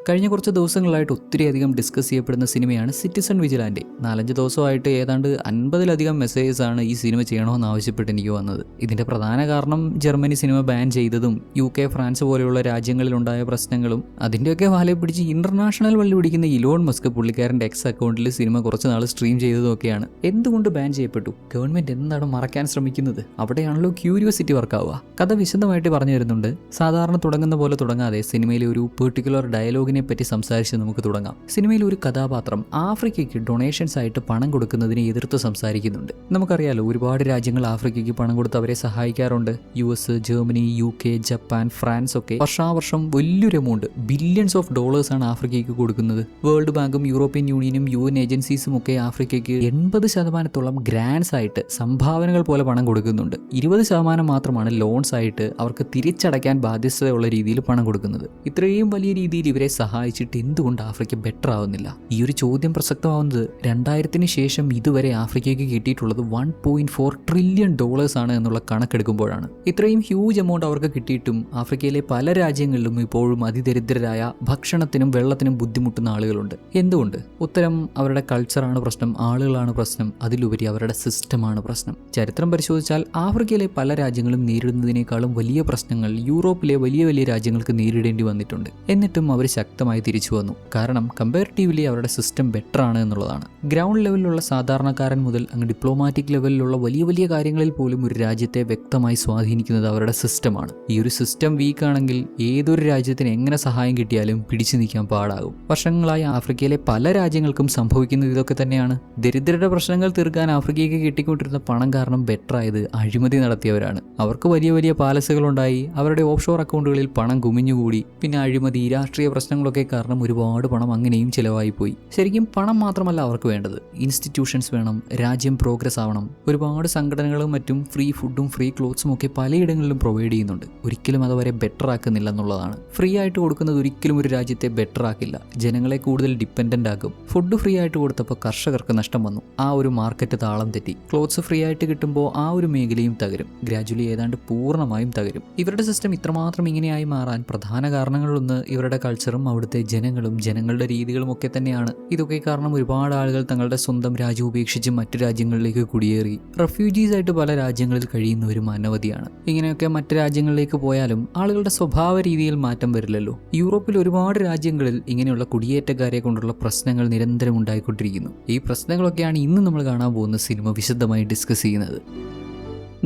കഴിഞ്ഞ കുറച്ച് ദിവസങ്ങളായിട്ട് ഒത്തിരിയധികം ഡിസ്കസ് ചെയ്യപ്പെടുന്ന സിനിമയാണ് സിറ്റിസൺ വിജിലാൻഡെ. 4-5 ദിവസമായിട്ട് ഏതാണ്ട് 50-ലധികം മെസ്സേജസ് ആണ് ഈ സിനിമ ചെയ്യണമെന്ന് ആവശ്യപ്പെട്ട് എനിക്ക് വന്നത്. ഇതിന്റെ പ്രധാന കാരണം ജർമ്മനി സിനിമ ബാൻ ചെയ്തതും UK, ഫ്രാൻസ് പോലെയുള്ള രാജ്യങ്ങളിലുണ്ടായ പ്രശ്നങ്ങളും അതിന്റെയൊക്കെ വാലെ പിടിച്ച് ഇന്റർനാഷണൽ വള്ളി പിടിക്കുന്ന ഇലോൺ മസ്ക് പുള്ളിക്കാരന്റെ എക്സ് അക്കൗണ്ടിൽ സിനിമ കുറച്ച് നാൾ സ്ട്രീം ചെയ്തതൊക്കെയാണ്. എന്തുകൊണ്ട് ബാൻ ചെയ്യപ്പെട്ടു? ഗവൺമെന്റ് എന്താണ് മറക്കാൻ ശ്രമിക്കുന്നത്? അവിടെയാണല്ലോ ക്യൂരിയോസിറ്റി വർക്കാവുക. കഥ വിശദമായിട്ട് പറഞ്ഞു തരുന്നുണ്ട്. സാധാരണ തുടങ്ങുന്ന പോലെ തുടങ്ങാതെ സിനിമയിലെ ഒരു പെർട്ടിക്കുലർ ഡയലോഗിനെ പറ്റി സംസാരിച്ച് നമുക്ക് തുടങ്ങാം. സിനിമയിൽ ഒരു കഥാപാത്രം ആഫ്രിക്കയ്ക്ക് ഡൊണേഷൻസ് ആയിട്ട് പണം കൊടുക്കുന്നതിനെ എതിർത്ത് സംസാരിക്കുന്നുണ്ട്. നമുക്കറിയാലോ, ഒരുപാട് രാജ്യങ്ങൾ ആഫ്രിക്കയ്ക്ക് പണം കൊടുത്ത് അവരെ സഹായിക്കാറുണ്ട്. US, Germany, UK, Japan, France ഒക്കെ വർഷാവർഷം വലിയൊരു എമൗണ്ട് ബില്യൺസ് ഓഫ് ഡോളേഴ്സ് ആണ് ആഫ്രിക്കയ്ക്ക് കൊടുക്കുന്നത്. വേൾഡ് ബാങ്കും യൂറോപ്യൻ യൂണിയനും UN ഏജൻസീസും ഒക്കെ ആഫ്രിക്കയ്ക്ക് 80% ഗ്രാൻസ് ആയിട്ട് സംഭാവനകൾ പോലെ പണം കൊടുക്കുന്നുണ്ട്. 20% മാത്രമാണ് ലോൺസ് ആയിട്ട് അവർക്ക് തിരിച്ചടയ്ക്കാൻ ബാധ്യതയുള്ള രീതിയിൽ പണം കൊടുക്കുന്നത്. ഇത്രയും വലിയ രീതിയിൽ ഇവരെ സഹായിച്ചിട്ട് എന്തുകൊണ്ട് ആഫ്രിക്ക ബെറ്റർ ആവുന്നില്ല? ഈ ഒരു ചോദ്യം പ്രസക്തമാവുന്നത് 2000-ന് ശേഷം ഇതുവരെ ആഫ്രിക്കയ്ക്ക് കിട്ടിയിട്ടുള്ളത് $1.4 ട്രില്യൺ ആണ് എന്നുള്ള കണക്കെടുക്കുമ്പോഴാണ്. ഇത്രയും ഹ്യൂജ് എമൗണ്ട് അവർക്ക് കിട്ടിയിട്ടും ആഫ്രിക്കയിലെ പല രാജ്യങ്ങളിലും ഇപ്പോഴും അതിദരിദ്രരായ ഭക്ഷണത്തിനും വെള്ളത്തിനും ബുദ്ധിമുട്ടുന്ന ആളുകളുണ്ട്. എന്തുകൊണ്ട്? ഉത്തരം അവരുടെ കൾച്ചറാണ് പ്രശ്നം, ആളുകളാണ് പ്രശ്നം, അതിലുപരി അവരുടെ സിസ്റ്റമാണ് പ്രശ്നം. ചരിത്രം പരിശോധിച്ചാൽ ആഫ്രിക്കയിലെ പല രാജ്യങ്ങളും നേരിടുന്നതിനേക്കാളും വലിയ പ്രശ്നങ്ങൾ യൂറോപ്പിലെ വലിയ വലിയ രാജ്യങ്ങൾക്ക് നേരിടേണ്ടി വന്നിട്ടുണ്ട്. എന്നിട്ടും അവർ ശക്തമായി തിരിച്ചു വന്നു. കാരണം കമ്പാരിറ്റീവ്ലി അവരുടെ സിസ്റ്റം ബെറ്റർ ആണ് എന്നുള്ളതാണ്. ഗ്രൗണ്ട് ലെവലിലുള്ള സാധാരണക്കാരൻ മുതൽ അങ്ങ് ഡിപ്ലോമാറ്റിക് ലെവലിലുള്ള വലിയ വലിയ കാര്യങ്ങളിൽ പോലും ഒരു രാജ്യത്തെ വ്യക്തമായി സ്വാധീനിക്കുന്നത് അവരുടെ സിസ്റ്റമാണ്. ഈ ഒരു സിസ്റ്റം വീക്ക് ആണെങ്കിൽ ഏതൊരു രാജ്യത്തിന് എങ്ങനെ സഹായം കിട്ടിയാലും പിടിച്ചു നിൽക്കാൻ പാടാകും. വർഷങ്ങളായി ആഫ്രിക്കയിലെ പല രാജ്യങ്ങൾക്കും സംഭവിക്കുന്നത് ഇതൊക്കെ തന്നെയാണ്. ദരിദ്രരുടെ പ്രശ്നങ്ങൾ തീർക്കാൻ ആഫ്രിക്കയ്ക്ക് കിട്ടിക്കൊണ്ടിരുന്ന പണം കാരണം ബെറ്റർ ആയത് അഴിമതി നടത്തിയവരാണ്. അവർക്ക് വലിയ വലിയ പാലസുകളുണ്ടായി, അവരുടെ ഓഫ്ഷോർ അക്കൗണ്ടുകളിൽ പണം കുമിഞ്ഞുകൂടി. പിന്നെ അഴിമതി, രാഷ്ട്രീയ പ്രശ്നങ്ങളൊക്കെ കാരണം ഒരുപാട് പണം അങ്ങനെയും ചിലവായി പോയി. ശരിക്കും പണം മാത്രമല്ല അവർക്ക് വേണ്ടത്, ഇൻസ്റ്റിറ്റ്യൂഷൻസ് വേണം, രാജ്യം പ്രോഗ്രസ് ആവണം. ഒരുപാട് സംഘടനകളും മറ്റും ഫ്രീ ഫുഡും ഫ്രീ ക്ലോത്ത്സും ഒക്കെ പലയിടങ്ങളിലും പ്രൊവൈഡ് ചെയ്യുന്നുണ്ട്. ഒരിക്കലും അതവരെ ബെറ്റർ ആക്കുന്നില്ല എന്നുള്ളതാണ്. ഫ്രീ ആയിട്ട് കൊടുക്കുന്നത് ഒരിക്കലും ഒരു രാജ്യത്തെ ബെറ്റർ ആക്കില്ല, ജനങ്ങളെ കൂടുതൽ ഡിപ്പെൻഡന്റ് ആക്കും. ഫുഡ് ഫ്രീ ആയിട്ട് കൊടുത്തപ്പോൾ കർഷകർക്ക് നഷ്ടം വന്നു, ആ ഒരു മാർക്കറ്റ് താളം തെറ്റി. ക്ലോത്ത്സ് ഫ്രീ ആയിട്ട് കിട്ടുമ്പോൾ ആ ഒരു മേഖലയും തകരും, ഗ്രാജുവലി ഏതാണ്ട് പൂർണ്ണമായും തകരും. ഇവരുടെ സിസ്റ്റം ഇത്രമാത്രം ഇങ്ങനെയായി മാറാൻ പ്രധാന കാരണങ്ങളിലൊന്ന് ഇവരുടെ കൾച്ചറും അവിടുത്തെ ജനങ്ങളും ജനങ്ങളുടെ രീതികളും ഒക്കെ തന്നെയാണ്. ഇതൊക്കെ കാരണം ഒരുപാട് ആളുകൾ തങ്ങളുടെ സ്വന്തം രാജ്യം ഉപേക്ഷിച്ച് മറ്റു രാജ്യങ്ങളിലേക്ക് കുടിയേറി റെഫ്യൂജീസ് ആയിട്ട് പല രാജ്യങ്ങളിൽ കഴിയുന്നവരും അനവധിയാണ്. ഇങ്ങനെയൊക്കെ മറ്റു രാജ്യങ്ങളിലേക്ക് പോയാലും ആളുകളുടെ സ്വഭാവ രീതിയിൽ മാറ്റം വരില്ലല്ലോ. യൂറോപ്പിൽ ഒരുപാട് രാജ്യങ്ങളിൽ ഇങ്ങനെയുള്ള കുടിയേറ്റക്കാരെ കൊണ്ടുള്ള പ്രശ്നങ്ങൾ നിരന്തരം ഉണ്ടായിക്കൊണ്ടിരിക്കുന്നു. ഈ പ്രശ്നങ്ങളൊക്കെയാണ് ഇന്ന് നമ്മൾ കാണാൻ പോകുന്ന സിനിമ വിശദമായി ഡിസ്കസ് ചെയ്യുന്നത്.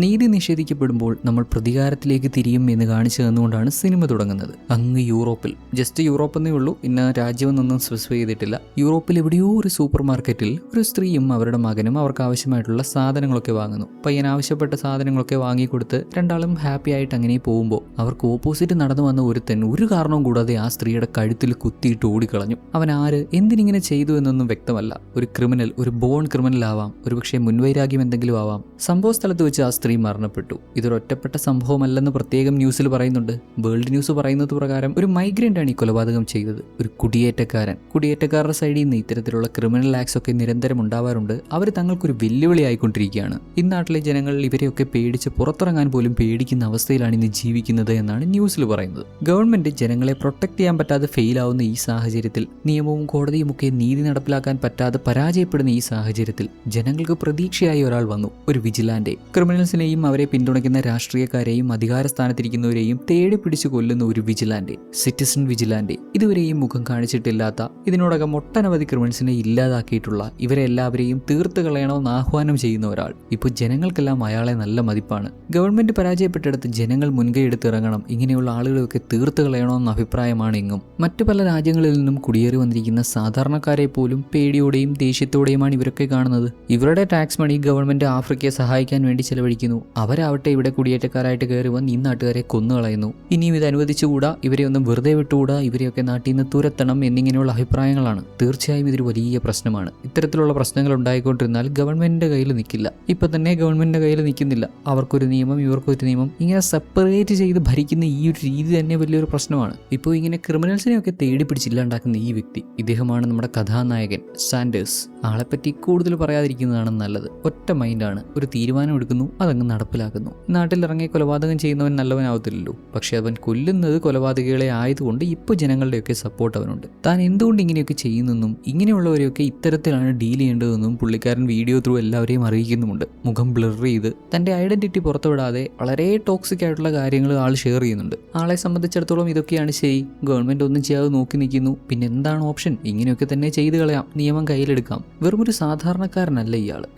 നീതി നിഷേധിക്കപ്പെടുമ്പോൾ നമ്മൾ പ്രതികാരത്തിലേക്ക് തിരിയും എന്ന് കാണിച്ചു തന്നുകൊണ്ടാണ് സിനിമ തുടങ്ങുന്നത്. അങ്ങ് യൂറോപ്പിൽ, ജസ്റ്റ് യൂറോപ്പ് എന്നേ ഉള്ളൂ, ഇന്ന രാജ്യമെന്നൊന്നും സ്പെസിഫൈ ചെയ്തിട്ടില്ല. യൂറോപ്പിൽ എവിടെയോ ഒരു സൂപ്പർ മാർക്കറ്റിൽ ഒരു സ്ത്രീയും അവരുടെ മകനും അവർക്ക് ആവശ്യമായിട്ടുള്ള സാധനങ്ങളൊക്കെ വാങ്ങുന്നു. പയ്യൻ ആവശ്യപ്പെട്ട സാധനങ്ങളൊക്കെ വാങ്ങിക്കൊടുത്ത് രണ്ടാളും ഹാപ്പി ആയിട്ട് അങ്ങനെ പോകുമ്പോൾ അവർക്ക് ഓപ്പോസിറ്റ് നടന്നു വന്ന ഒരുത്തൻ ഒരു കാരണവും കൂടാതെ ആ സ്ത്രീയുടെ കഴുത്തിൽ കുത്തിയിട്ട് ഓടിക്കളഞ്ഞു. അവൻ ആര്, എന്തിനിങ്ങനെ ചെയ്തു എന്നൊന്നും വ്യക്തമല്ല. ഒരു ക്രിമിനൽ, ഒരു ബോൺ ക്രിമിനൽ ആവാം, ഒരുപക്ഷെ മുൻവൈരാഗ്യം എന്തെങ്കിലും ആവാം. സംഭവ സ്ഥലത്ത് വെച്ച് ആ സ്ത്രീ മരണപ്പെട്ടു. ഇതൊരൊറ്റപ്പെട്ട സംഭവമല്ലെന്ന് പ്രത്യേകം ന്യൂസിൽ പറയുന്നുണ്ട്. വേൾഡ് ന്യൂസ് പറയുന്നത് പ്രകാരം ഒരു മൈഗ്രന്റ് ആണ് ഈ കൊലപാതകം ചെയ്തത്, ഒരു കുടിയേറ്റക്കാരൻ. കുടിയേറ്റക്കാരുടെ സൈഡിൽ നിന്ന് ഇത്തരത്തിലുള്ള ക്രിമിനൽ ആക്ട്സ് ഒക്കെ നിരന്തരം ഉണ്ടാവാറുണ്ട്. അവർ തങ്ങൾക്കൊരു വെല്ലുവിളി ആയിക്കൊണ്ടിരിക്കുകയാണ്. ഇന്നാട്ടിലെ ജനങ്ങൾ ഇവരെയൊക്കെ പേടിച്ച് പുറത്തിറങ്ങാൻ പോലും പേടിക്കുന്ന അവസ്ഥയിലാണ് ഇന്ന് ജീവിക്കുന്നത് എന്നാണ് ന്യൂസിൽ പറയുന്നത്. ഗവൺമെന്റ് ജനങ്ങളെ പ്രൊട്ടക്ട് ചെയ്യാൻ പറ്റാതെ ഫെയിൽ ആവുന്ന ഈ സാഹചര്യത്തിൽ, നിയമവും കോടതിയും ഒക്കെ നീതി നടപ്പിലാക്കാൻ പറ്റാതെ പരാജയപ്പെടുന്ന ഈ സാഹചര്യത്തിൽ ജനങ്ങൾക്ക് പ്രതീക്ഷയായി ഒരാൾ വന്നു, ഒരു വിജിലാൻഡെ. ക്രിമിനൽസിനെയും അവരെ പിന്തുണയ്ക്കുന്ന രാഷ്ട്രീയക്കാരെയും അധികാര സ്ഥാനത്തിരിക്കുന്നവരെയും തേടി പിടിച്ചു കൊല്ലുന്ന ഒരു വിജിലാൻഡെ, സിറ്റിസൺ വിജിലാൻഡെ. ഇതുവരെയും മുഖം കാണിച്ചിട്ടില്ലാത്ത, ഇതിനോടകം ഒട്ടനവധി ക്രിമിനൽസിനെ ഇല്ലാതാക്കിയിട്ടുള്ള, ഇവരെ എല്ലാവരെയും തീർത്ത് കളയണമെന്ന് ആഹ്വാനം ചെയ്യുന്ന ഒരാൾ. ഇപ്പോൾ ജനങ്ങൾക്കെല്ലാം അയാളെ നല്ല മതിപ്പാണ്. ഗവൺമെന്റ് പരാജയപ്പെട്ടെടുത്ത് ജനങ്ങൾ മുൻകൈ എടുത്തിറങ്ങണം, ഇങ്ങനെയുള്ള ആളുകളെയൊക്കെ തീർത്ത് കളയണമെന്ന അഭിപ്രായമാണ് എങ്ങും. മറ്റു പല രാജ്യങ്ങളിൽ നിന്നും കുടിയേറി വന്നിരിക്കുന്ന സാധാരണക്കാരെ പോലും പേടിയോടെയും ദേഷ്യത്തോടെയുമാണ് ഇവരൊക്കെ കാണുന്നത്. ഇവരുടെ ടാക്സ് മണി ഗവൺമെന്റ് ആഫ്രിക്കയെ സഹായിക്കാൻ വേണ്ടി ചെലവഴിക്കുന്നു. അവരാവട്ടെ ഇവിടെ കുടിയേറ്റക്കാരായിട്ട് കയറി വന്ന് ഈ നാട്ടുകാരെ കൊന്നുകളയുന്നു. ഇനിയും ഇത് അനുവദിച്ചുകൂടാ, ഇവരെ ഒന്നും വെറുതെ വിട്ടുകൂടാ, ഇവരെയൊക്കെ നാട്ടിൽ നിന്ന് തുരത്തണം എന്നിങ്ങനെയുള്ള അഭിപ്രായങ്ങളാണ്. തീർച്ചയായും ഇതൊരു വലിയ പ്രശ്നമാണ്. ഇത്തരത്തിലുള്ള പ്രശ്നങ്ങൾ ഉണ്ടായിക്കൊണ്ടിരുന്നാൽ ഗവൺമെന്റിന്റെ കയ്യിൽ നിൽക്കില്ല. ഇപ്പൊ തന്നെ ഗവൺമെന്റിന്റെ കയ്യിൽ നിൽക്കുന്നില്ല. അവർക്കൊരു നിയമം, ഇവർക്കൊരു നിയമം, ഇങ്ങനെ സെപ്പറേറ്റ് ചെയ്ത് ഭരിക്കുന്ന ഈ ഒരു രീതി തന്നെ വലിയൊരു പ്രശ്നമാണ്. ഇപ്പോൾ ഇങ്ങനെ ക്രിമിനൽസിനെയൊക്കെ തേടി പിടിച്ചില്ലാണ്ടാക്കുന്ന ഈ വ്യക്തി, ഇദ്ദേഹമാണ് നമ്മുടെ കഥാനായകൻ സാൻഡേഴ്സ്. ആളെപ്പറ്റി കൂടുതൽ പറയാതിരിക്കുന്നതാണ് നല്ലത്. ഒറ്റ മൈൻഡാണ്, ഒരു തീരുമാനം എടുക്കുന്നു, അത് അതങ്ങ് നടപ്പിലാക്കുന്നു. നാട്ടിലിറങ്ങി കൊലപാതകം ചെയ്യുന്നവൻ നല്ലവനാവത്തില്ലല്ലോ, പക്ഷെ അവൻ കൊല്ലുന്നത് കൊലപാതകികളെ ആയതുകൊണ്ട് ഇപ്പോൾ ജനങ്ങളുടെയൊക്കെ സപ്പോർട്ട് അവനുണ്ട്. താൻ എന്തുകൊണ്ട് ഇങ്ങനെയൊക്കെ ചെയ്യുന്നെന്നും ഇങ്ങനെയുള്ളവരെയൊക്കെ ഇത്തരത്തിലാണ് ഡീൽ ചെയ്യേണ്ടതെന്നും പുള്ളിക്കാരൻ വീഡിയോ ത്രൂ എല്ലാവരെയും അറിയിക്കുന്നുമുണ്ട്. മുഖം ബ്ലർ ചെയ്ത് തൻ്റെ ഐഡന്റിറ്റി പുറത്തുവിടാതെ വളരെ ടോക്സിക് ആയിട്ടുള്ള കാര്യങ്ങൾ ആൾ ഷെയർ ചെയ്യുന്നുണ്ട്. ആളെ സംബന്ധിച്ചിടത്തോളം ഇതൊക്കെയാണ് ശരി, ഗവൺമെന്റ് ഒന്നും ചെയ്യാതെ നോക്കി നിൽക്കുന്നു, പിന്നെ എന്താണ് ഓപ്ഷൻ, ഇങ്ങനെയൊക്കെ തന്നെ ചെയ്തു കളയാം, നിയമം കയ്യിലെടുക്കാം. വെറുമൊരു സാധാരണക്കാരനല്ല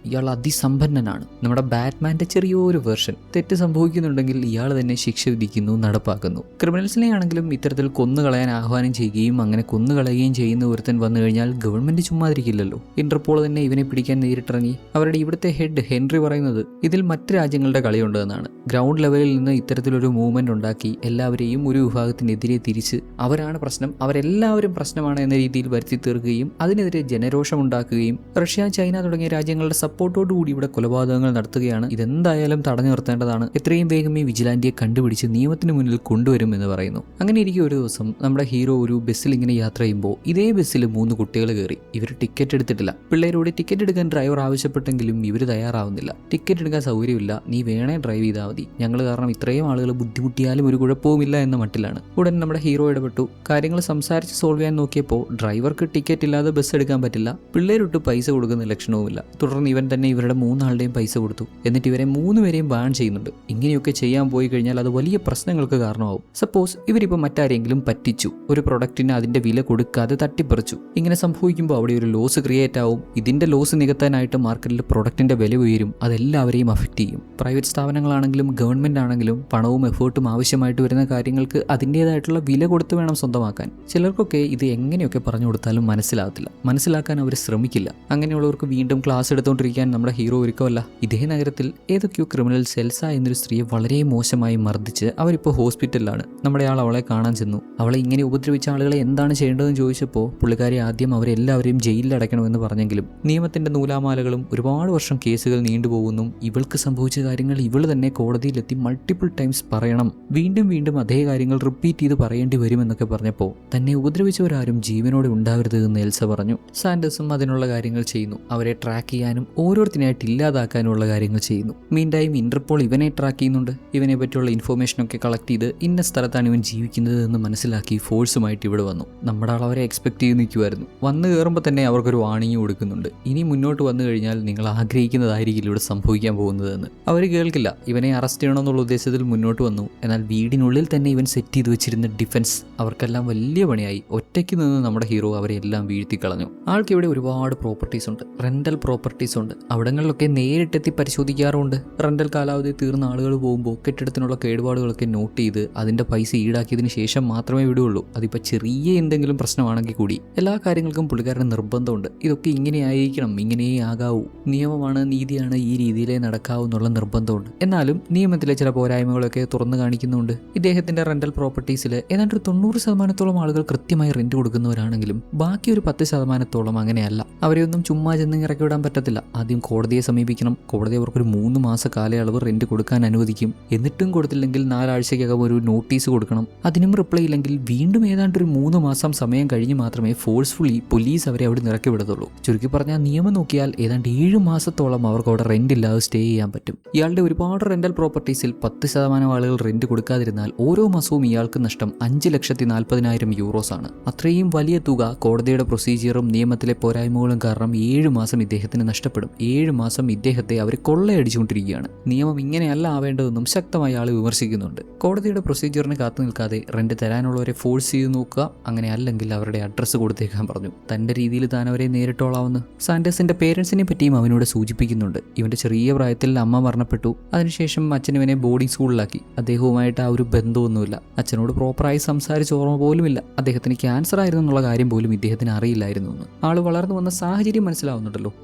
ഇയാൾ അതിസമ്പന്നനാണ്. നമ്മുടെ ബാറ്റ്മാന്റെ ചെറിയൊരു വെർഷൻ. തെറ്റ് സംഭവിക്കുന്നുണ്ടെങ്കിൽ ഇയാൾ തന്നെ ശിക്ഷ വിധിക്കുന്നു, നടപ്പാക്കുന്നു. ക്രിമിനൽസിനെ ആണെങ്കിലും ഇത്തരത്തിൽ കൊന്നുകളയാൻ ആഹ്വാനം ചെയ്യുകയും അങ്ങനെ കൊന്നുകളയുകയും ചെയ്യുന്ന ഒരുത്തൻ വന്നു കഴിഞ്ഞാൽ ഗവൺമെന്റ് ചുമ്മാതിരിക്കില്ലല്ലോ. ഇന്റർപോൾ തന്നെ ഇവനെ പിടിക്കാൻ നേരിട്ടിറങ്ങി. അവരുടെ ഇവിടുത്തെ ഹെഡ് ഹെൻറി പറയുന്നത് ഇതിൽ മറ്റ് രാജ്യങ്ങളുടെ കളിയുണ്ടെന്നാണ്. ഗ്രൗണ്ട് ലെവലിൽ നിന്ന് ഇത്തരത്തിലൊരു മൂവ്മെന്റ് ഉണ്ടാക്കി എല്ലാവരെയും ഒരു വിഭാഗത്തിനെതിരെ തിരിച്ച് അവരാണ് പ്രശ്നം, അവരെല്ലാവരും പ്രശ്നമാണ് എന്ന രീതിയിൽ വരുത്തി തീർക്കുകയും അതിനെതിരെ ജനരോഷം ഉണ്ടാക്കുകയും റഷ്യ, ചൈന തുടങ്ങിയ രാജ്യങ്ങളുടെ സപ്പോർട്ടോടുകൂടി ഇവിടെ കൊലപാതകങ്ങൾ നടത്തുകയാണ്. ഇതെന്തായാലും തടഞ്ഞു നിർത്തേണ്ടതാണ്. എത്രയും വേഗം ഈ വിജിലാന്റിയെ കണ്ടുപിടിച്ച് നിയമത്തിന് മുന്നിൽ കൊണ്ടുവരും എന്ന് പറയുന്നു. അങ്ങനെ ഇരിക്കും ഒരു ദിവസം നമ്മുടെ ഹീറോ ഒരു ബസ്സിൽ ഇങ്ങനെ യാത്ര ചെയ്യുമ്പോൾ ഇതേ ബസ്സിൽ 3 കുട്ടികൾ കയറി. ഇവർ ടിക്കറ്റ് എടുത്തിട്ടില്ല. പിള്ളേരോട് ടിക്കറ്റ് എടുക്കാൻ ഡ്രൈവർ ആവശ്യപ്പെട്ടെങ്കിലും ഇവർ തയ്യാറാവുന്നില്ല. ടിക്കറ്റ് എടുക്കാൻ സൗകര്യമില്ല, നീ വേണേ ഡ്രൈവ് ചെയ്താൽ മതി, ഞങ്ങൾ കാരണം ഇത്രയും ആളുകൾ ബുദ്ധിമുട്ടിയാലും ഒരു കുഴപ്പവുമില്ല എന്ന മട്ടിലാണ്. ഉടൻ നമ്മുടെ ഹീറോ ഇടപെട്ടു. കാര്യങ്ങൾ സംസാരിച്ച് സോൾവ് ചെയ്യാൻ നോക്കിയപ്പോൾ ഡ്രൈവർക്ക് ടിക്കറ്റ് ഇല്ലാതെ ബസ് എടുക്കാൻ പറ്റില്ല, പിള്ളേരൊട്ട് പൈസ കൊടുക്കുന്ന ലക്ഷണവുമില്ല. തുടർന്ന് ഇവൻ തന്നെ ഇവരുടെ 3 ആളുടെയും പൈസ കൊടുത്തു. എന്നിട്ട് ഇവരെ 3 പേരെയും ബാൻ ചെയ്യുന്നുണ്ട്. ഇങ്ങനെയൊക്കെ ചെയ്യാൻ പോയി കഴിഞ്ഞാൽ അത് വലിയ പ്രശ്നങ്ങൾക്ക് കാരണമാവും. സപ്പോസ് ഇവരിപ്പോൾ മറ്റാരെങ്കിലും പറ്റിച്ചു, ഒരു പ്രൊഡക്റ്റിന് അതിന്റെ വില കൊടുക്കാതെ തട്ടിപ്പറിച്ചു. ഇങ്ങനെ സംഭവിക്കുമ്പോൾ അവിടെ ഒരു ലോസ് ക്രിയേറ്റ് ആവും. ഇതിന്റെ ലോസ് നികത്താനായിട്ട് മാർക്കറ്റിൽ പ്രൊഡക്റ്റിന്റെ വില ഉയരും. അതെല്ലാവരെയും അഫക്റ്റ് ചെയ്യും. പ്രൈവറ്റ് സ്ഥാപനങ്ങളാണെങ്കിലും ഗവൺമെന്റ് ആണെങ്കിലും പണവും എഫേർട്ടും ആവശ്യമായിട്ട് വരുന്ന കാര്യങ്ങൾക്ക് അതിൻ്റെതായിട്ടുള്ള വില കൊടുത്ത് വേണം സ്വന്തമാക്കാൻ. ചിലർക്കൊക്കെ ഇത് എങ്ങനെയൊക്കെ പറഞ്ഞു കൊടുത്താലും മനസ്സിലാകത്തില്ല, മനസ്സിലാക്കാൻ അവർ ശ്രമിക്കില്ല. അങ്ങനെയുള്ളവർക്ക് വീണ്ടും ക്ലാസ് എടുത്തുകൊണ്ടിരിക്കാൻ നമ്മുടെ ഹീറോ ഒരുക്കമല്ല. ഇതേ നഗരത്തിൽ ഏതൊക്കെയോ ക്രിമിനൽ എൽസ എന്നൊരു സ്ത്രീയെ വളരെ മോശമായി മർദ്ദിച്ച് അവരിപ്പോൾ ഹോസ്പിറ്റലിലാണ്. നമ്മുടെ ആൾ അവളെ കാണാൻ ചെന്നു. അവളെ ഇങ്ങനെ ഉപദ്രവിച്ച ആളുകളെ എന്താണ് ചെയ്യേണ്ടതെന്ന് ചോദിച്ചപ്പോൾ പുള്ളിക്കാരി ആദ്യം അവരെല്ലാവരെയും ജയിലിൽ അടയ്ക്കണമെന്ന് പറഞ്ഞെങ്കിലും നിയമത്തിന്റെ നൂലാമാലകളും ഒരുപാട് വർഷം കേസുകൾ നീണ്ടുപോകുന്നു. ഇവൾക്ക് സംഭവിച്ച കാര്യങ്ങൾ ഇവൾ തന്നെ കോടതിയിലെത്തി മൾട്ടിപ്പിൾ ടൈംസ് പറയണം, വീണ്ടും വീണ്ടും അതേ കാര്യങ്ങൾ റിപ്പീറ്റ് ചെയ്ത് പറയേണ്ടി വരുമെന്നൊക്കെ പറഞ്ഞപ്പോൾ തന്നെ ഉപദ്രവിച്ചവരാരും ജീവനോടെ ഉണ്ടാവരുത് എന്ന് എൽസ പറഞ്ഞു. സാൻഡേഴ്സും അതിനുള്ള കാര്യങ്ങൾ ചെയ്യുന്നു. അവരെ ട്രാക്ക് ചെയ്യാനും ഓരോരുത്തരെയായിട്ട് ഇല്ലാതാക്കാനുള്ള കാര്യങ്ങൾ ചെയ്യുന്നു. മീൻ ടൈം ഇന്റർപോൾ ഇവനെ ട്രാക്ക് ചെയ്യുന്നുണ്ട്. ഇവനെ പറ്റിയുള്ള ഇൻഫോർമേഷനൊക്കെ കളക്ട് ചെയ്ത് ഇന്ന സ്ഥലത്താണ് ഇവൻ ജീവിക്കുന്നത് എന്ന് മനസ്സിലാക്കി ഫോഴ്സുമായിട്ട് ഇവിടെ വന്നു. നമ്മുടെ ആൾ അവരെ എക്സ്പെക്ട് ചെയ്ത് നിൽക്കുമായിരുന്നു. വന്നു കയറുമ്പോൾ തന്നെ അവർക്കൊരു വാണിംഗ് കൊടുക്കുന്നുണ്ട്. ഇനി മുന്നോട്ട് വന്നു കഴിഞ്ഞാൽ നിങ്ങൾ ആഗ്രഹിക്കുന്നതായിരിക്കില്ല ഇവിടെ സംഭവിക്കാൻ പോകുന്നതെന്ന്. അവർ കേൾക്കില്ല. ഇവനെ അറസ്റ്റ് ചെയ്യണമെന്നുള്ള ഉദ്ദേശത്തിൽ മുന്നോട്ട് വന്നു. എന്നാൽ വീടിനുള്ളിൽ തന്നെ ഇവൻ സെറ്റ് ചെയ്ത് വെച്ചിരുന്ന ഡിഫൻസ് അവർക്കെല്ലാം വലിയ പണിയായി. ഒറ്റയ്ക്ക് നിന്ന് നമ്മുടെ ഹീറോ അവരെ എല്ലാം വീഴ്ത്തിക്കളഞ്ഞു. ആൾക്ക് ഇവിടെ ഒരുപാട് പ്രോപ്പർട്ടീസ് ഉണ്ട്, റെന്റൽ പ്രോപ്പർട്ടീസ് ഉണ്ട്. അവിടങ്ങളിലൊക്കെ നേരിട്ടെത്തി പരിശോധിക്കാറുണ്ട്. റെന്റൽ കാലാവധി തീർന്ന ആളുകൾ പോകുമ്പോൾ കെട്ടിടത്തിനുള്ള കേടുപാടുകളൊക്കെ നോട്ട് ചെയ്ത് അതിന്റെ പൈസ ഈടാക്കിയതിന് ശേഷം മാത്രമേ വിടുകയുള്ളൂ. അതിപ്പോൾ ചെറിയ എന്തെങ്കിലും പ്രശ്നമാണെങ്കിൽ കൂടി എല്ലാ കാര്യങ്ങൾക്കും പുള്ളിക്കാരന് നിർബന്ധമുണ്ട്. ഇതൊക്കെ ഇങ്ങനെ ആയിരിക്കണം, ഇങ്ങനെയേ ആകാവൂ, നിയമമാണ്, നീതിയാണ്, ഈ രീതിയിലേ നടക്കാവൂ എന്നുള്ള നിർബന്ധമുണ്ട്. എന്നാലും നിയമത്തിലെ ചില പോരായ്മകളൊക്കെ തുറന്നു കാണിക്കുന്നുണ്ട്. ഇദ്ദേഹത്തിന്റെ റെന്റൽ പ്രോപ്പർട്ടീസിൽ ഏതാണ്ട് 90% ആളുകൾ കൃത്യമായി റെന്റ് കൊടുക്കുന്നവരാണെങ്കിലും ബാക്കി ഒരു 10% അങ്ങനെയല്ല. അവരെയൊന്നും ചുമ്മാ ചെന്ന് ഇറക്കി വിടാൻ പറ്റത്തില്ല. ആദ്യം കോടതിയെ സമീപിക്കണം. കോടതി അവർക്കൊരു 3 മാസ കാലയളവ് റെന്റ് കൊടുക്കാൻ അനുവദിക്കും. എന്നിട്ടും കൊടുത്തില്ലെങ്കിൽ 4 ആഴ്ചയ്ക്കകം ഒരു നോട്ടീസ് കൊടുക്കണം. അതിനും റിപ്ലൈ ഇല്ലെങ്കിൽ വീണ്ടും ഏതാണ്ട് ഒരു 3 മാസം സമയം കഴിഞ്ഞ് മാത്രമേ ഫോഴ്സ്ഫുള്ളി പോലീസ് അവരെ അവിടെ ഇറക്കി വിടത്തുള്ളൂ. ചുരുക്കി പറഞ്ഞാൽ നിയമം നോക്കിയാൽ ഏതാണ്ട് 7 മാസത്തോളം അവർക്ക് അവിടെ റെന്റ് ഇല്ലാതെ സ്റ്റേ ചെയ്യാൻ പറ്റും. ഇയാളുടെ ഒരുപാട് റെന്റൽ പ്രോപ്പർട്ടീസിൽ 10% ആളുകൾ റെന്റ് കൊടുക്കാതിരുന്നാൽ ഓരോ മാസവും ഇയാൾക്ക് നഷ്ടം 5,40,000 യൂറോസാണ്. അത്രയും വലിയ തുക കോടതിയുടെ പ്രൊസീജിയറും നിയമത്തിലെ പോരായ്മകളും കാരണം 7 മാസം ഇദ്ദേഹത്തിന് നഷ്ടപ്പെടും. 7 മാസം ഇദ്ദേഹത്തെ അവർ കൊള്ളയടിച്ചുകൊണ്ടിരിക്കുകയാണ്. നിയമം ഇങ്ങനെയല്ല ആവേണ്ടതെന്നും ശക്തമായി ആൾ വിമർശിക്കുന്നുണ്ട്. കോടതിയുടെ പ്രൊസീജിയറിന് കാത്തു നിൽക്കാതെ റെന്റ് തരാനുള്ളവരെ ഫോഴ്സ് ചെയ്ത് നോക്കുക, അങ്ങനെ അല്ലെങ്കിൽ അവരുടെ അഡ്രസ്സ് കൊടുത്തേക്കാൻ പറഞ്ഞു. തന്റെ രീതിയിൽ താൻ അവരെ നേരിട്ടോളാവുന്നു. സാൻഡേഴ്സിന്റെ പേരൻസിനെ പറ്റിയും അവനോട് സൂചിപ്പിക്കുന്നുണ്ട്. ഇവന്റെ ചെറിയ പ്രായത്തിൽ അമ്മ മരണപ്പെട്ടു. അതിനുശേഷം അച്ഛൻ ഇവനെ ബോർഡിംഗ് സ്കൂളിലാക്കി. അദ്ദേഹവുമായിട്ട് ആ ഒരു ബന്ധമൊന്നുമില്ല. അച്ഛനോട് പ്രോപ്പറായി സംസാരിച്ച ഓർമ്മ പോലുമില്ല. അദ്ദേഹത്തിന് ക്യാൻസർ ആയിരുന്നു എന്നുള്ള കാര്യം പോലും ഇദ്ദേഹത്തിന് അറിയില്ലായിരുന്നു എന്ന്. ആള് വളർന്നു വന്ന സാഹചര്യം മനസ്സിലാവുന്നുണ്ടല്ലോ.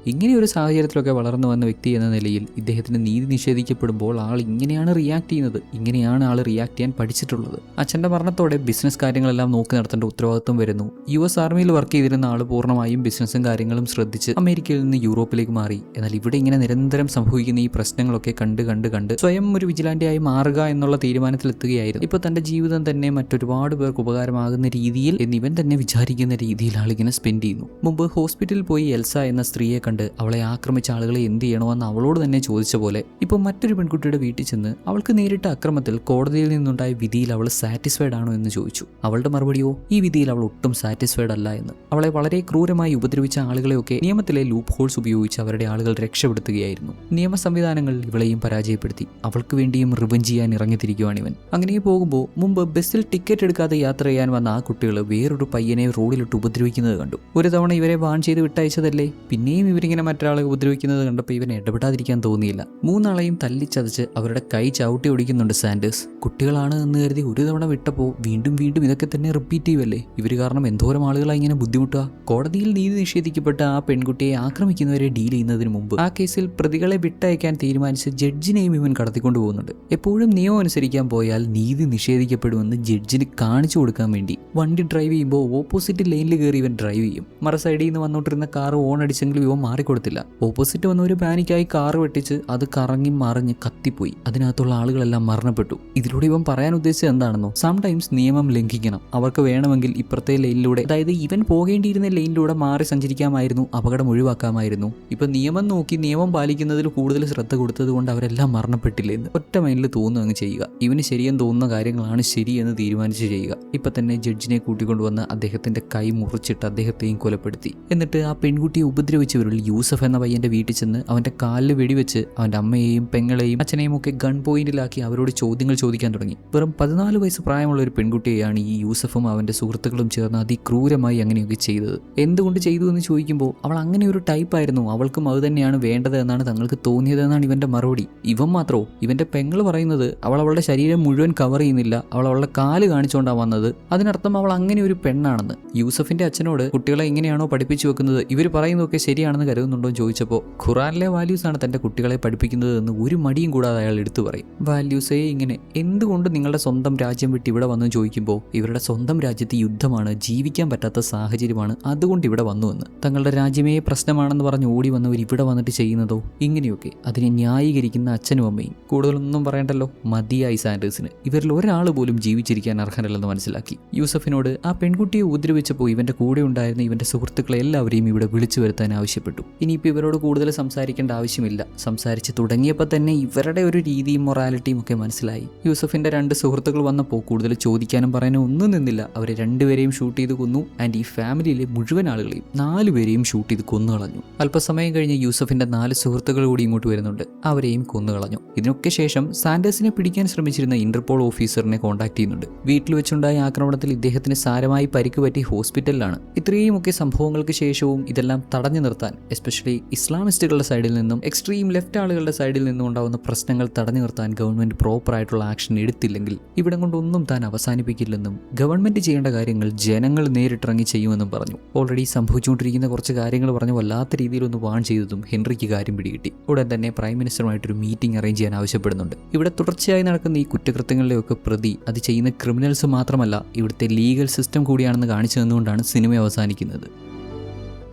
ഇങ്ങനെയൊരു സാഹചര്യത്തിലൊക്കെ വളർന്നു വന്ന വ്യക്തി എന്ന നിലയിൽ ഇദ്ദേഹത്തിന് നീതി നിഷേധിക്കപ്പെടുമ്പോൾ ആൾ ഇങ്ങനെയാണ് റിയാക്ട് ചെയ്യുന്നത്. ഇങ്ങനെയാണ് ആൾ റിയാക്ട് ചെയ്യാൻ പഠിച്ചിട്ടുള്ളത്. അച്ഛന്റെ മരണത്തോടെ ബിസിനസ് കാര്യങ്ങളെല്ലാം നോക്കി നടത്തേണ്ട ഉത്തരവാദിത്വം വരുന്നു. US ആർമിയിൽ വർക്ക് ചെയ്തിരുന്ന ആൾ പൂർണ്ണമായും ബിസിനസ്സും കാര്യങ്ങളും ശ്രദ്ധിച്ച് അമേരിക്കയിൽ നിന്ന് യൂറോപ്പിലേക്ക് മാറി. എന്നാൽ ഇവിടെ ഇങ്ങനെ നിരന്തരം സംഭവിക്കുന്ന ഈ പ്രശ്നങ്ങളൊക്കെ കണ്ട് സ്വയം ഒരു വിജിലാന്റിയായി മാറുക എന്നുള്ള തീരുമാനത്തിലെത്തുകയായിരുന്നു. ഇപ്പൊ തന്റെ ജീവിതം തന്നെ മറ്റൊരുപാട് പേർക്ക് ഉപകാരമാകുന്ന രീതിയിൽ എന്നിവൻ തന്നെ വിചാരിക്കുന്ന രീതിയിൽ ആളിങ്ങനെ സ്പെൻഡ് ചെയ്യുന്നു. മുമ്പ് ഹോസ്പിറ്റലിൽ പോയി എൽസ എന്ന സ്ത്രീയെ കണ്ട് അവളെ ആക്രമിച്ച ആളുകളെ എന്ത് ചെയ്യണമെന്ന് അവളോട് തന്നെ ചോദിച്ച പോലെ പോലെ ഇപ്പോൾ മറ്റൊരു പെൺകുട്ടിയുടെ വീട്ടിൽ ചെന്ന് അവൾക്ക് നേരിട്ട അക്രമത്തിൽ കോടതിയിൽ നിന്നുണ്ടായ വിധിയിൽ അവൾ സാറ്റിസ്ഫൈഡ് ആണോ എന്ന് ചോദിച്ചു. അവളുടെ മറുപടിയോ ഈ വിധിയിൽ അവൾ ഒട്ടും സാറ്റിസ്ഫൈഡ് അല്ല എന്ന്. അവളെ വളരെ ക്രൂരമായി ഉപദ്രവിച്ച ആളുകളെയൊക്കെ നിയമത്തിലെ ലൂപ്പ് ഹോൾസ് ഉപയോഗിച്ച് അവരുടെ ആളുകൾ രക്ഷപ്പെടുത്തുകയായിരുന്നു. നിയമ സംവിധാനങ്ങൾ ഇവളെയും പരാജയപ്പെടുത്തി. അവൾക്ക് വേണ്ടിയും റിവഞ്ച് ചെയ്യാൻ ഇറങ്ങിത്തിരിക്കുവാണ് ഇവൻ. അങ്ങനെ പോകുമ്പോൾ മുമ്പ് ബസ്സിൽ ടിക്കറ്റ് എടുക്കാതെ യാത്ര ചെയ്യാൻ വന്ന ആ കുട്ടികൾ വേറൊരു പയ്യനെ റോഡിലിട്ട് ഉപദ്രവിക്കുന്നത് കണ്ടു. ഒരു തവണ ഇവരെ വാൺ ചെയ്ത് വിട്ടയച്ചതല്ലേ, പിന്നെയും ഇവരിങ്ങനെ മറ്റൊരാളെ ഉപദ്രവിക്കുന്നത് കണ്ടപ്പോൾ ഇവൻ ഇടപെടാതിരിക്കാൻ തോന്നിയില്ല. മൂന്നാളെയും തല്ലിച്ചതച്ച് അവരുടെ കൈ ചവിട്ടി ഒടിക്കുന്നുണ്ട് സാൻഡേഴ്സ്. കുട്ടികളാണ് എന്ന് കരുതി ഒരു തവണ വിട്ടപ്പോൾ വീണ്ടും വീണ്ടും ഇതൊക്കെ തന്നെ റിപ്പീറ്റ് ചെയ്യുമല്ലേ. ഇവർ കാരണം എന്തോരം ആളുകളായി ഇങ്ങനെ ബുദ്ധിമുട്ടുക. കോടതിയിൽ നീതി നിഷേധിക്കപ്പെട്ട ആ പെൺകുട്ടിയെ ആക്രമിക്കുന്നവരെ ഡീൽ ചെയ്യുന്നതിന് മുമ്പ് ആ കേസിൽ പ്രതികളെ വിട്ടയക്കാൻ തീരുമാനിച്ച് ജഡ്ജിനെയും ഇവൻ കടത്തിക്കൊണ്ടു പോകുന്നുണ്ട്. എപ്പോഴും നിയമം അനുസരിക്കാൻ പോയാൽ നീതി നിഷേധിക്കപ്പെടുമെന്ന് ജഡ്ജിന് കാണിച്ചു കൊടുക്കാൻ വേണ്ടി വണ്ടി ഡ്രൈവ് ചെയ്യുമ്പോൾ ഓപ്പോസിറ്റ് ലൈനിൽ കയറി ഇവൻ ഡ്രൈവ് ചെയ്യും. മറ സൈഡിൽ നിന്ന് വന്നോണ്ടിരുന്ന കാർ ഓൺ അടിച്ചെങ്കിലും ഇവൻ മാറിക്കൊടുത്തില്ല. ഓപ്പോസിറ്റ് വന്ന ഒരു പാനിക്കായി കാർ വെട്ടിച്ച് അത് കറങ്ങി മറിഞ്ഞ് കത്തിപ്പോയി. അതിനകത്തുള്ള ആളുകളെല്ലാം മരണപ്പെട്ടു. ഇതിലൂടെ ഇവൻ പറയാൻ ഉദ്ദേശിച്ചത് എന്താണെന്നോ, സംടൈംസ് നിയമം ലംഘിക്കണം. അവർക്ക് വേണമെങ്കിൽ ഇപ്പുറത്തെ ലൈനിലൂടെ, അതായത് ഇവൻ പോകേണ്ടിയിരുന്ന ലൈനിലൂടെ മാറി സഞ്ചരിക്കാമായിരുന്നു, അപകടം ഒഴിവാക്കാമായിരുന്നു. ഇപ്പൊ നിയമം നോക്കി നിയമം പാലിക്കുന്നതിൽ കൂടുതൽ ശ്രദ്ധ കൊടുത്തത് കൊണ്ട് അവരെല്ലാം മരണപ്പെട്ടില്ല എന്ന് ഒറ്റ മൈൻഡിൽ തോന്നുന്നു അങ്ങ് ചെയ്യുക. ഇവന് ശരിയെന്ന് തോന്നുന്ന കാര്യങ്ങളാണ് ശരിയെന്ന് തീരുമാനിച്ച് ചെയ്യുക. ഇപ്പൊ തന്നെ ജഡ്ജിനെ കൂട്ടിക്കൊണ്ടുവന്ന് അദ്ദേഹത്തിന്റെ കൈ മുറിച്ചിട്ട് അദ്ദേഹത്തെയും കൊലപ്പെടുത്തി. എന്നിട്ട് ആ പെൺകുട്ടിയെ ഉപദ്രവിച്ചവരിൽ യൂസഫ് എന്ന പയ്യന്റെ വീട്ടിൽ ചെന്ന് അവന്റെ കാലിൽ വെടിവെച്ച് അവന്റെ അമ്മയെയും പെങ്ങളെയും അച്ഛനെയും ഒക്കെ ഗൺ പോയിന്റിലാക്കി അവരോട് ചോദ്യങ്ങൾ ചോദിക്കാൻ തുടങ്ങി. വെറും 14 വയസ്സ് പ്രായമുള്ള ഒരു പെൺകുട്ടിയെയാണ് ഈ യൂസഫും അവന്റെ സുഹൃത്തുക്കളും ചേർന്ന് അതിക്രൂരമായി അങ്ങനെയൊക്കെ ചെയ്തത്. എന്തുകൊണ്ട് ചെയ്തു എന്ന് ചോദിക്കുമ്പോൾ അവൾ അങ്ങനെ ഒരു ടൈപ്പായിരുന്നു, അവൾക്കും അത് തന്നെയാണ് വേണ്ടത് എന്നാണ് തങ്ങൾക്ക് തോന്നിയതെന്നാണ് ഇവന്റെ മറുപടി. ഇവൻ മാത്രമോ, ഇവന്റെ പെങ്ങൾ പറയുന്നത് അവൾ അവളുടെ ശരീരം മുഴുവൻ കവർ ചെയ്യുന്നില്ല, അവൾ അവളുടെ കാല് കാണിച്ചുകൊണ്ടാണ് വന്നത്, അതിനർത്ഥം അവൾ അങ്ങനെ ഒരു പെണ്ണാണെന്ന്. യൂസഫിന്റെ അച്ഛനോട് കുട്ടികളെ എങ്ങനെയാണോ പഠിപ്പിച്ചു വെക്കുന്നത് ഇവർ പറയുന്നതൊക്കെ ശരിയാണെന്ന് കരുതുന്നുണ്ടോ എന്ന് ചോദിച്ചപ്പോൾ ഖുറാനിലെ വാല്യൂസ് ആണ് തന്റെ കുട്ടികളെ പഠിപ്പിക്കുന്നത് എന്ന് ഒരു മടിയും കൂടാതെ അയാൾ എടുത്തു പറയും. വാല്യൂസേ ഇങ്ങനെ, എന്തുകൊണ്ട് നിങ്ങളുടെ സ്വന്തം രാജ്യം വിട്ട് ഇവിടെ വന്നു ചോദിക്കുമ്പോൾ ഇവരുടെ സ്വന്തം രാജ്യത്ത് യുദ്ധമാണ്, ജീവിക്കാൻ പറ്റാത്ത സാഹചര്യമാണ്, അതുകൊണ്ട് ഇവിടെ വന്നു എന്ന്. തങ്ങളുടെ രാജ്യമേ പ്രശ്നമാണെന്ന് പറഞ്ഞ് ഓടി വന്നവർ ഇവിടെ വന്നിട്ട് ചെയ്യുന്നതോ ഇങ്ങനെയൊക്കെ. അതിനെ ന്യായീകരിക്കുന്ന അച്ഛനും അമ്മയും. കൂടുതലൊന്നും പറയണ്ടല്ലോ, മതിയായി സാൻഡേഴ്സിന്. ഇവരിൽ ഒരാൾ പോലും ജീവിച്ചിരിക്കാൻ അർഹനല്ലെന്ന് മനസ്സിലാക്കി. യൂസഫിനോട് ആ പെൺകുട്ടിയെ ഉപദ്രവിച്ചപ്പോൾ ഇവന്റെ കൂടെ ഉണ്ടായിരുന്ന ഇവന്റെ സുഹൃത്തുക്കളെ എല്ലാവരെയും ഇവിടെ വിളിച്ചു വരുത്താൻ ആവശ്യപ്പെട്ടു. ഇനിയിപ്പോൾ ഇവരോട് കൂടുതൽ സംസാരിക്കേണ്ട ആവശ്യമില്ല. സംസാരിച്ച് തുടങ്ങിയപ്പോൾ തന്നെ ഇവരുടെ ഒരു രീതിയും മൊറാലിറ്റിയും ഒക്കെ മനസ്സിലായി. യൂസഫിന്റെ 2 സുഹൃത്തുക്കൾ വന്നപ്പോൾ കൂടുതൽ ചോദിക്കാനും പറയാനും ഒന്നും നിന്നില്ല. അവരെ 2 പേരെയും ഷൂട്ട് ചെയ്ത് കൊന്നു. ആൻഡ് ഈ ഫാമിലിയിലെ മുഴുവൻ ആളുകളെയും 4 പേരെയും ഷൂട്ട് ചെയ്ത് കൊന്നുകളഞ്ഞു. അല്പസമയം കഴിഞ്ഞ് യൂസഫിന്റെ 4 സുഹൃത്തുക്കൾ കൂടി ഇങ്ങോട്ട് വരുന്നുണ്ട്. അവരെയും കൊന്നുകളഞ്ഞു. ഇതിനൊക്കെ ശേഷം സാൻഡേഴ്സിനെ പിടിക്കാൻ ശ്രമിച്ചിരുന്ന ഇന്റർപോൾ ഓഫീസറിനെ കോൺടാക്ട് ചെയ്യുന്നുണ്ട്. വീട്ടിൽ വെച്ചുണ്ടായ ആക്രമണത്തിൽ ഇദ്ദേഹത്തിന് സാരമായി പരിക്ക് പറ്റി ഹോസ്പിറ്റലിലാണ്. ഇത്രയുമൊക്കെ സംഭവങ്ങൾക്ക് ശേഷവും ഇതെല്ലാം തടഞ്ഞു നിർത്താൻ, എസ്പെഷ്യലി ഇസ്ലാമിസ്റ്റുകളുടെ സൈഡിൽ നിന്നും എക്സ്ട്രീം ലെഫ്റ്റ് ആളുകളുടെ സൈഡിൽ നിന്നും ഉണ്ടാകുന്ന പ്രശ്നങ്ങൾ തടഞ്ഞു നിർത്താൻ ഗവൺമെന്റ് പ്രോപ്പർ ആയിട്ടുള്ള ആക്ഷൻ എടുത്തില്ലെങ്കിൽ ഇവിടം കൊണ്ടൊന്നും താൻ അവസാനിപ്പിക്കില്ലെന്നും ഗവൺമെന്റ് ചെയ്യേണ്ട കാര്യങ്ങൾ ജനങ്ങൾ നേരിട്ടിറങ്ങി ചെയ്യുമെന്നും പറഞ്ഞു. ഓൾറെഡി സംഭവിച്ചുകൊണ്ടിരിക്കുന്ന കുറച്ച് കാര്യങ്ങൾ പറഞ്ഞ് വല്ലാത്ത രീതിയിലൊന്ന് വാൺ ചെയ്തതും ഹെൻറിക്ക് കാര്യം പിടികിട്ടി. ഉടൻ തന്നെ പ്രൈം മിനിസ്റ്ററുമായിട്ടൊരു മീറ്റിംഗ് അറേഞ്ച് ചെയ്യാൻ ആവശ്യപ്പെടുന്നുണ്ട്. ഇവിടെ തുടർച്ചയായി നടക്കുന്ന ഈ കുറ്റകൃത്യങ്ങളിലെയൊക്കെ പ്രതി അത് ചെയ്യുന്ന ക്രിമിനൽസ് മാത്രമല്ല, ഇവിടുത്തെ ലീഗൽ സിസ്റ്റം കൂടിയാണെന്ന് കാണിച്ചു തന്നുകൊണ്ടാണ് സിനിമ അവസാനിക്കുന്നത്.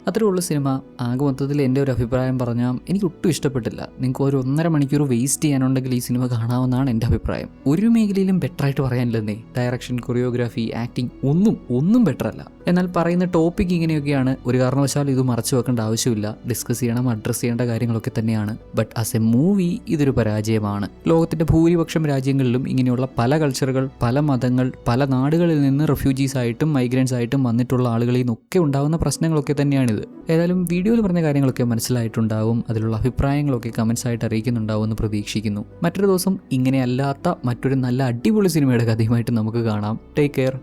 അത്രയുള്ള സിനിമ. ആകെ മൊത്തത്തിൽ എൻ്റെ ഒരു അഭിപ്രായം പറഞ്ഞാൽ എനിക്ക് ഒട്ടും ഇഷ്ടപ്പെട്ടില്ല. നിങ്ങൾക്ക് ഒരു 1.5 മണിക്കൂർ വേസ്റ്റ് ചെയ്യാനുണ്ടെങ്കിൽ ഈ സിനിമ കാണാമെന്നാണ് എൻ്റെ അഭിപ്രായം. ഒരു മേഖലയിലും ബെറ്ററായിട്ട് പറയാനില്ലെന്നേ. ഡയറക്ഷൻ, കൊറിയോഗ്രാഫി, ആക്ടിങ് ഒന്നും ബെറ്ററല്ല. എന്നാൽ പറയുന്ന ടോപ്പിക് ഇങ്ങനെയൊക്കെയാണ്. ഒരു കാരണവശാലും ഇത് മറച്ചു വെക്കേണ്ട ആവശ്യമില്ല. ഡിസ്കസ് ചെയ്യണം, അഡ്രസ്സ് ചെയ്യേണ്ട കാര്യങ്ങളൊക്കെ തന്നെയാണ്. ബട്ട് ആസ് എ മൂവി ഇതൊരു പരാജയമാണ്. ലോകത്തിൻ്റെ ഭൂരിപക്ഷം രാജ്യങ്ങളിലും ഇങ്ങനെയുള്ള പല കൾച്ചറുകൾ, പല മതങ്ങൾ, പല നാടുകളിൽ നിന്ന് റെഫ്യൂജീസ് ആയിട്ടും മൈഗ്രൻസ് ആയിട്ടും വന്നിട്ടുള്ള ആളുകളിൽ നിന്നൊക്കെ ഉണ്ടാകുന്ന പ്രശ്നങ്ങളൊക്കെ തന്നെയാണിത്. ഏതായാലും വീഡിയോയിൽ പറഞ്ഞ കാര്യങ്ങളൊക്കെ മനസ്സിലായിട്ടുണ്ടാവും. അതിലുള്ള അഭിപ്രായങ്ങളൊക്കെ കമൻസ് ആയിട്ട് അറിയിക്കുന്നുണ്ടാവും എന്ന് പ്രതീക്ഷിക്കുന്നു. മറ്റൊരു ദിവസം ഇങ്ങനെയല്ലാത്ത മറ്റൊരു നല്ല അടിപൊളി സിനിമയുടെ കഥയുമായിട്ട് നമുക്ക് കാണാം. Take care.